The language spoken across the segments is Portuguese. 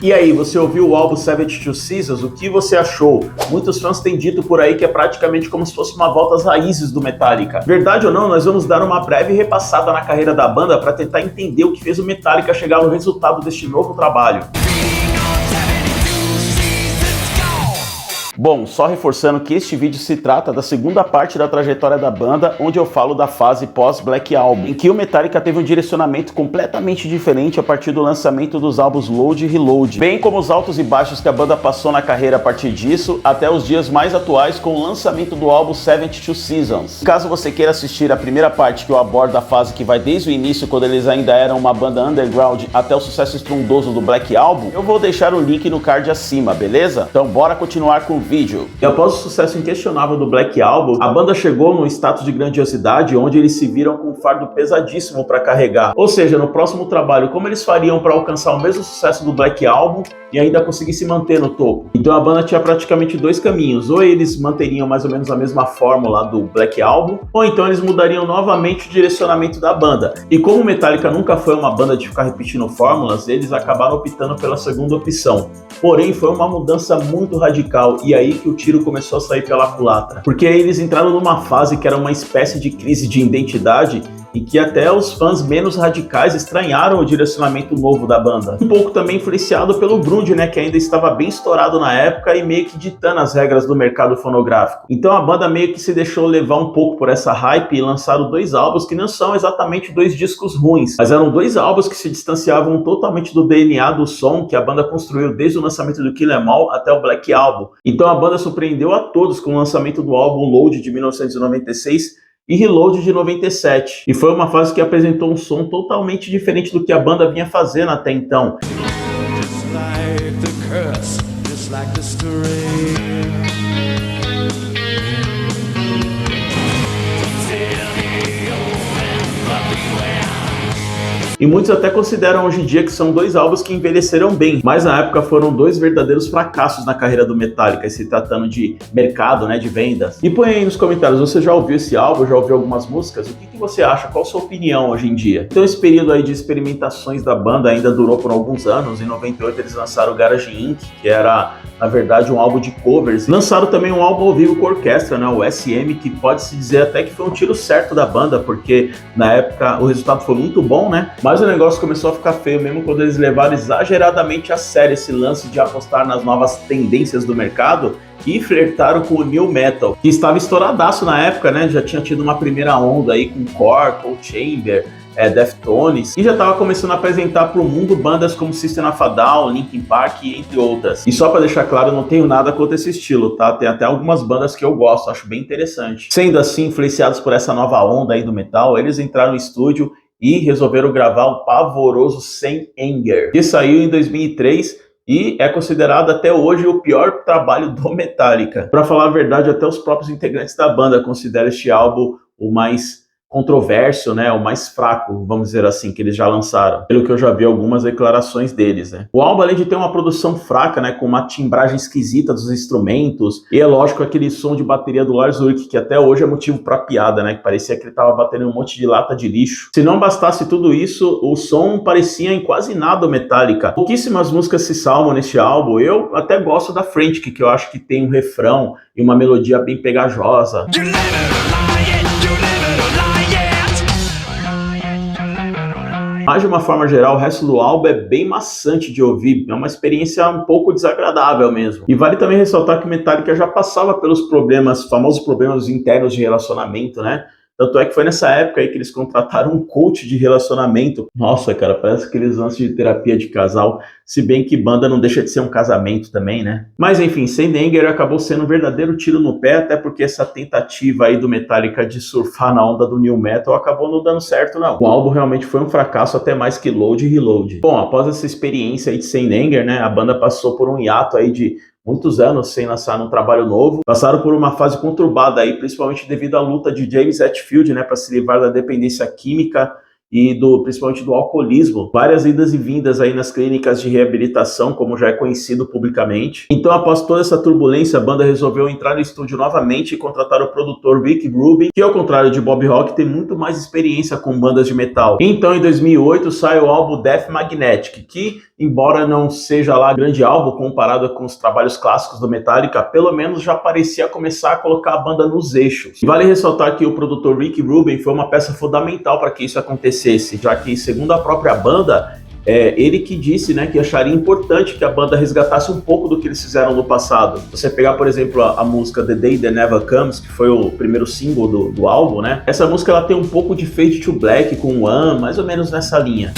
E aí, você ouviu o álbum 72 Seasons? O que você achou? Muitos fãs têm dito por aí que é praticamente como se fosse uma volta às raízes do Metallica. Verdade ou não, nós vamos dar uma breve repassada na carreira da banda para tentar entender o que fez o Metallica chegar no resultado deste novo trabalho. Bom, só reforçando que este vídeo se trata da segunda parte da trajetória da banda, onde eu falo da fase pós-Black Album, em que o Metallica teve um direcionamento completamente diferente a partir do lançamento dos álbuns Load e Reload, bem como os altos e baixos que a banda passou na carreira a partir disso, até os dias mais atuais com o lançamento do álbum 72 Seasons. Caso você queira assistir a primeira parte, que eu abordo a fase que vai desde o início, quando eles ainda eram uma banda underground, até o sucesso estrondoso do Black Album, eu vou deixar o link no card acima, beleza? Então bora continuar com o vídeo. E após o sucesso inquestionável do Black Album, a banda chegou num status de grandiosidade onde eles se viram com um fardo pesadíssimo para carregar. Ou seja, no próximo trabalho, como eles fariam para alcançar o mesmo sucesso do Black Album e ainda conseguir se manter no topo? Então a banda tinha praticamente dois caminhos: ou eles manteriam mais ou menos a mesma fórmula do Black Album, ou então eles mudariam novamente o direcionamento da banda. E como o Metallica nunca foi uma banda de ficar repetindo fórmulas, eles acabaram optando pela segunda opção. Porém, foi uma mudança muito radical, e aí que o tiro começou a sair pela culatra. Porque aí eles entraram numa fase que era uma espécie de crise de identidade, e que até os fãs menos radicais estranharam o direcionamento novo da banda. Um pouco também influenciado pelo grunge, né, que ainda estava bem estourado na época e meio que ditando as regras do mercado fonográfico. Então a banda meio que se deixou levar um pouco por essa hype e lançaram dois álbuns que não são exatamente dois discos ruins, mas eram dois álbuns que se distanciavam totalmente do DNA do som que a banda construiu desde o lançamento do Kill 'Em All até o Black Album. Então a banda surpreendeu a todos com o lançamento do álbum Load de 1996 e Reload de 97, e foi uma fase que apresentou um som totalmente diferente do que a banda vinha fazendo até então. E muitos até consideram hoje em dia que são dois álbuns que envelheceram bem, mas na época foram dois verdadeiros fracassos na carreira do Metallica, se tratando de mercado, né, de vendas. E põe aí nos comentários, você já ouviu esse álbum, já ouviu algumas músicas? O que você acha? Qual a sua opinião hoje em dia? Então esse período aí de experimentações da banda ainda durou por alguns anos. Em 98 eles lançaram o Garage Inc., que era, na verdade, um álbum de covers. Lançaram também um álbum ao vivo com orquestra, né, o SM, que pode-se dizer até que foi um tiro certo da banda, porque na época o resultado foi muito bom, né? Mas o negócio começou a ficar feio mesmo quando eles levaram exageradamente a sério esse lance de apostar nas novas tendências do mercado e flertaram com o New Metal, que estava estouradaço na época, né? Já tinha tido uma primeira onda aí com Korn, Cold Chamber, Deftones, e já estava começando a apresentar para o mundo bandas como System of a Down, Linkin Park, entre outras. E só para deixar claro, eu não tenho nada contra esse estilo, tá? Tem até algumas bandas que eu gosto, acho bem interessante. Sendo assim, influenciados por essa nova onda aí do metal, eles entraram no estúdio e resolveram gravar o pavoroso Saint Anger, que saiu em 2003 e é considerado até hoje o pior trabalho do Metallica. Para falar a verdade, até os próprios integrantes da banda consideram este álbum o mais controverso, né, o mais fraco, vamos dizer assim, que eles já lançaram, pelo que eu já vi algumas declarações deles, né. O álbum, além de ter uma produção fraca, né, com uma timbragem esquisita dos instrumentos, e é lógico aquele som de bateria do Lars Ulrich, que até hoje é motivo para piada, né, que parecia que ele tava batendo um monte de lata de lixo. Se não bastasse tudo isso, o som parecia em quase nada o Metallica. Pouquíssimas músicas se salvam neste álbum. Eu até gosto da Frantic, que eu acho que tem um refrão e uma melodia bem pegajosa. Mas de uma forma geral, o resto do álbum é bem maçante de ouvir, é uma experiência um pouco desagradável mesmo. E vale também ressaltar que Metallica já passava pelos problemas, famosos problemas internos de relacionamento, né? Tanto é que foi nessa época aí que eles contrataram um coach de relacionamento. Nossa, cara, parece aqueles lances de terapia de casal, se bem que banda não deixa de ser um casamento também, né? Mas enfim, Saint Anger acabou sendo um verdadeiro tiro no pé, até porque essa tentativa aí do Metallica de surfar na onda do New Metal acabou não dando certo, não. O álbum realmente foi um fracasso, até mais que Load e Reload. Bom, após essa experiência aí de Saint Anger, né, a banda passou por um hiato aí de muitos anos sem lançar um trabalho novo, passaram por uma fase conturbada aí, principalmente devido à luta de James Hetfield, né, para se livrar da dependência química e principalmente do alcoolismo. Várias idas e vindas aí nas clínicas de reabilitação, como já é conhecido publicamente. Então, após toda essa turbulência, a banda resolveu entrar no estúdio novamente e contratar o produtor Rick Rubin, que ao contrário de Bob Rock, tem muito mais experiência com bandas de metal. Então, em 2008, sai o álbum Death Magnetic, que embora não seja lá grande álbum comparado com os trabalhos clássicos do Metallica, pelo menos já parecia começar a colocar a banda nos eixos. E vale ressaltar que o produtor Rick Rubin foi uma peça fundamental para que isso acontecesse, já que, segundo a própria banda, ele que disse, né, que acharia importante que a banda resgatasse um pouco do que eles fizeram no passado. Se você pegar, por exemplo, a música The Day That Never Comes, que foi o primeiro single do álbum, né, essa música ela tem um pouco de Fade to Black com One, mais ou menos nessa linha.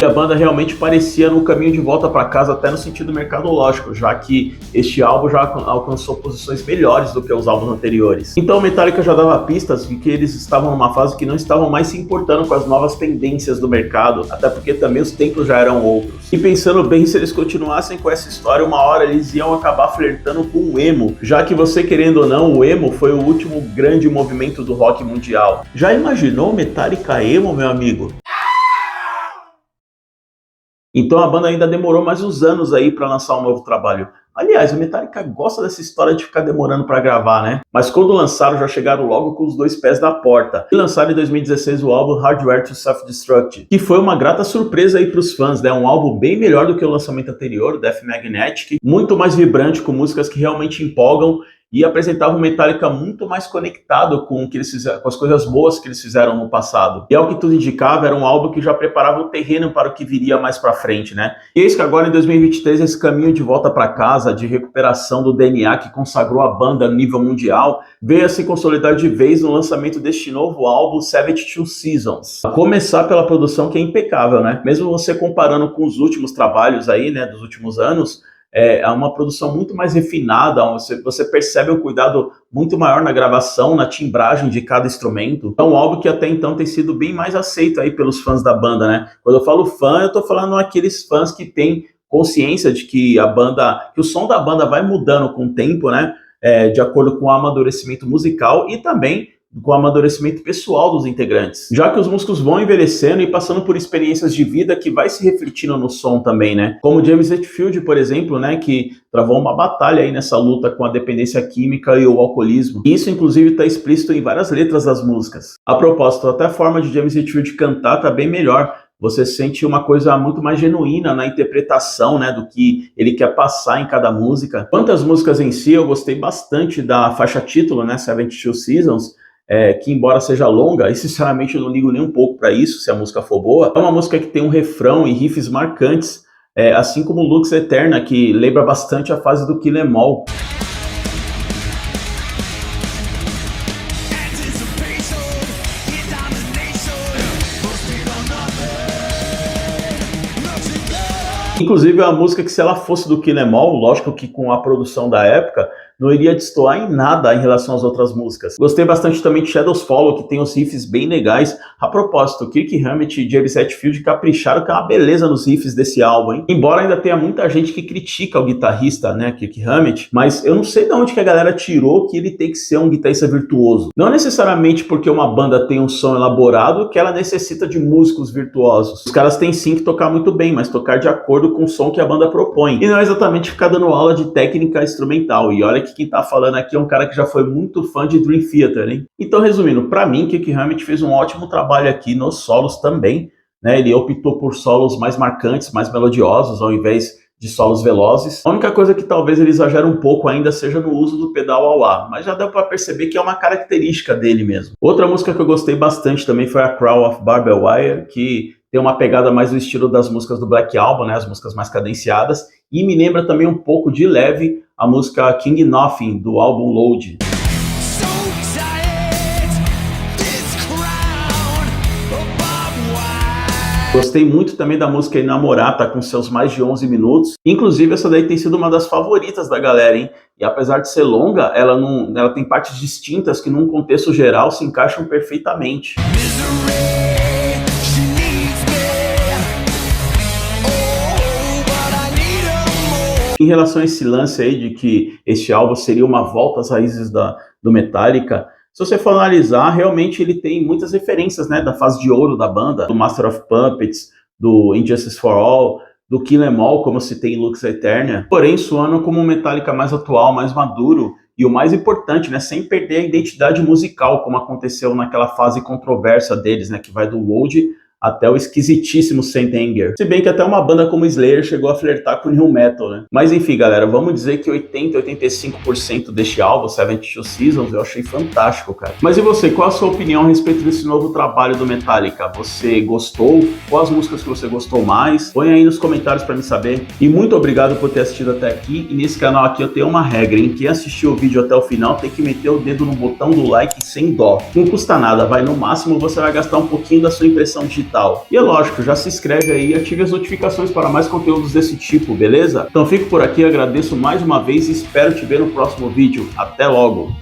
A banda realmente parecia no caminho de volta para casa, até no sentido mercadológico, já que este álbum já alcançou posições melhores do que os álbuns anteriores. Então Metallica já dava pistas de que eles estavam numa fase que não estavam mais se importando com as novas tendências do mercado, até porque também os tempos já eram outros. E pensando bem, se eles continuassem com essa história, uma hora eles iam acabar flertando com o emo, já que você querendo ou não, o emo foi o último grande movimento do rock mundial. Já imaginou Metallica emo, meu amigo? Então a banda ainda demorou mais uns anos aí para lançar um novo trabalho. Aliás, o Metallica gosta dessa história de ficar demorando para gravar, né? Mas quando lançaram, já chegaram logo com os dois pés na porta. E lançaram em 2016 o álbum Hardware to Self-Destruct, que foi uma grata surpresa aí para os fãs, né? Um álbum bem melhor do que o lançamento anterior, Death Magnetic, muito mais vibrante, com músicas que realmente empolgam, e apresentava um Metallica muito mais conectado com o que eles fizeram, com as coisas boas que eles fizeram no passado. E ao que tudo indicava, era um álbum que já preparava o terreno para o que viria mais para frente, né? E eis que agora em 2023 esse caminho de volta para casa, de recuperação do DNA que consagrou a banda a nível mundial, veio a se consolidar de vez no lançamento deste novo álbum 72 Seasons. A começar pela produção, que é impecável, né? Mesmo você comparando com os últimos trabalhos aí, né, dos últimos anos, é uma produção muito mais refinada, você percebe um cuidado muito maior na gravação, na timbragem de cada instrumento. É um álbum que até então tem sido bem mais aceito aí pelos fãs da banda, né? Quando eu falo fã, eu tô falando aqueles fãs que têm consciência de que que o som da banda vai mudando com o tempo, né? De acordo com o amadurecimento musical e também com o amadurecimento pessoal dos integrantes. Já que os músicos vão envelhecendo e passando por experiências de vida que vai se refletindo no som também, né? Como James Hetfield, por exemplo, né? Que travou uma batalha aí nessa luta com a dependência química e o alcoolismo. Isso, inclusive, está explícito em várias letras das músicas. A propósito, até a forma de James Hetfield cantar tá bem melhor. Você sente uma coisa muito mais genuína na interpretação, né, do que ele quer passar em cada música. Quanto às músicas em si, eu gostei bastante da faixa título, né, 72 Seasons, que embora seja longa, e sinceramente eu não ligo nem um pouco para isso, se a música for boa, é uma música que tem um refrão e riffs marcantes, assim como Lux Eterna, que lembra bastante a fase do Kill 'Em All. Inclusive é uma música que, se ela fosse do Kill 'Em All, lógico que com a produção da época, não iria destoar em nada em relação às outras músicas. Gostei bastante também de Shadows Follow, que tem os riffs bem legais. A propósito, Kirk Hammett e James Hetfield capricharam, que é uma beleza nos riffs desse álbum, hein? Embora ainda tenha muita gente que critica o guitarrista, né, Kirk Hammett, mas eu não sei de onde que a galera tirou que ele tem que ser um guitarrista virtuoso. Não necessariamente porque uma banda tem um som elaborado que ela necessita de músicos virtuosos. Os caras têm sim que tocar muito bem, mas tocar de acordo com o som que a banda propõe. E não é exatamente ficar dando aula de técnica instrumental. E olha que quem tá falando aqui é um cara que já foi muito fã de Dream Theater, hein? Então, resumindo, pra mim, Kirk Hammett fez um ótimo trabalho aqui nos solos também, né? Ele optou por solos mais marcantes, mais melodiosos, ao invés de solos velozes. A única coisa que talvez ele exagere um pouco ainda seja no uso do pedal wah-wah, mas já deu pra perceber que é uma característica dele mesmo. Outra música que eu gostei bastante também foi a Crown of Barbed Wire, que tem uma pegada mais do estilo das músicas do Black Album, né, as músicas mais cadenciadas, e me lembra também um pouco de leve a música King Nothing, do álbum Load. Gostei muito também da música Inamorata, com seus mais de 11 minutos. Inclusive, essa daí tem sido uma das favoritas da galera, hein? E apesar de ser longa, ela tem partes distintas que, num contexto geral, se encaixam perfeitamente. Em relação a esse lance aí de que este álbum seria uma volta às raízes do Metallica, se você for analisar, realmente ele tem muitas referências, né, da fase de ouro da banda, do Master of Puppets, do Injustice for All, do Kill 'Em All, como se tem em Lux Eterna, porém soando como um Metallica mais atual, mais maduro E o mais importante, né, sem perder a identidade musical, como aconteceu naquela fase controversa deles, né, que vai do Load até o esquisitíssimo Saint Anger. Se bem que até uma banda como Slayer chegou a flertar com o New Metal, né? Mas enfim, galera, vamos dizer que 85% deste álbum, 72 Seasons, eu achei fantástico, cara. Mas e você, qual a sua opinião a respeito desse novo trabalho do Metallica? Você gostou? Quais músicas que você gostou mais? Põe aí nos comentários pra me saber. E muito obrigado por ter assistido até aqui. E nesse canal aqui eu tenho uma regra, hein? Quem assistiu o vídeo até o final tem que meter o dedo no botão do like sem dó. Não custa nada, vai, no máximo você vai gastar um pouquinho da sua impressão digital. E é lógico, já se inscreve aí e ative as notificações para mais conteúdos desse tipo, beleza? Então fico por aqui, agradeço mais uma vez e espero te ver no próximo vídeo. Até logo!